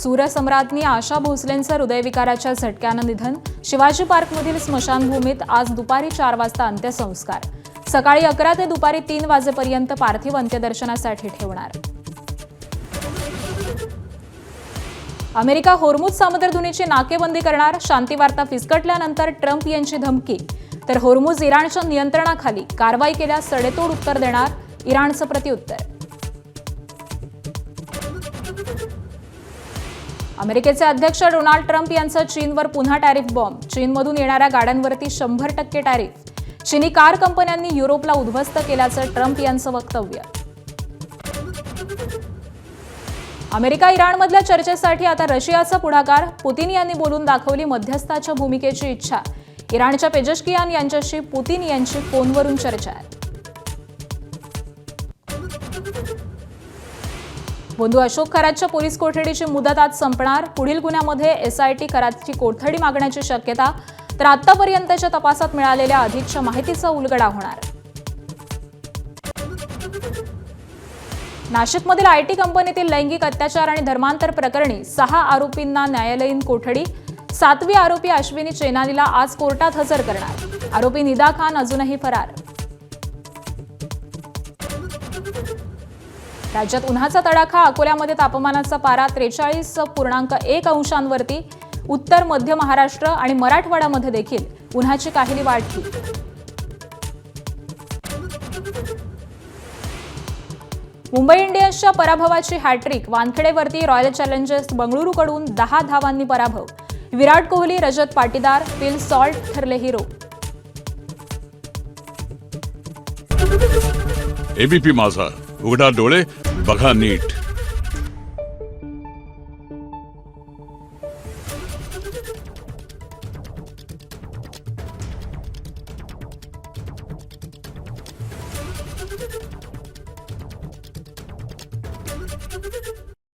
सूरसम्राज्ञी आशा भोसलेंचं हृदयविकाराच्या झटक्यानं निधन। शिवाजी पार्कमधील स्मशानभूमीत आज दुपारी 4 वाजता अंत्यसंस्कार। सकाळी 11 ते दुपारी 3 वाजेपर्यंत पार्थिव अंत्यदर्शनासाठी ठेवणार। अमेरिका होर्मुझ सामुद्रधुनीची नाकेबंदी करणार। शांती वार्ता फिसकटल्यानंतर ट्रम्प यांची धमकी। तर होर्मुझ इराणच्या नियंत्रणाखाली कारवाई केल्यास सडेतोड उत्तर देणार इराणचं प्रत्युत्तर। अमेरिकेचे अध्यक्ष डोनाल्ड ट्रम्प यांचा चीनवर पुन्हा टॅरिफ बॉम्ब। चीनमधून येणाऱ्या गाड्यांवरती 100% टॅरिफ। चीनी कार कंपन्यांनी युरोपला उद्ध्वस्त केल्याचं ट्रम्प यांचं वक्तव्य। अमेरिका इराणमधल्या चर्चेसाठी आता रशियाचा पुढाकार। पुतिन यांनी बोलून दाखवली मध्यस्थाच्या भूमिकेची इच्छा। इराणच्या पेजेशकियान यांच्याशी पुतिन यांची फोनवरून चर्चा। बंधू अशोक खरातच्या पोलीस कोठडीची मुदत आज संपणार। पुढील गुन्ह्यामध्ये SIT खरातची कोठडी मागण्याची शक्यता। तर आतापर्यंतच्या तपासात मिळालेल्या अधिकच्या माहितीचा उलगडा होणार। नाशिकमधील IT कंपनीतील लैंगिक अत्याचार आणि धर्मांतर प्रकरणी 6 आरोपींना न्यायालयीन कोठडी। 7वी आरोपी अश्विनी चेनानीला आज कोर्टात हजर करणार। आरोपी निदा खान अजूनही फरार। राज्यात उन्हाचा तडाखा। अकोल्यामध्ये तापमानाचा पारा 43.1 अंशांवरती। उत्तर मध्य महाराष्ट्र आणि मराठवाड्यामध्ये देखील उन्हाची काहिली वाढली। मुंबई इंडियन्सच्या पराभवाची हॅट्रिक। वानखेडेवरती रॉयल चॅलेंजर्स बंगळुरूकडून 10 धावांनी पराभव। विराट कोहली, रजत पाटीदार, फिल सॉल्ट ठरले हिरो। ABP माझा, उघडा डोळे बघा नीट।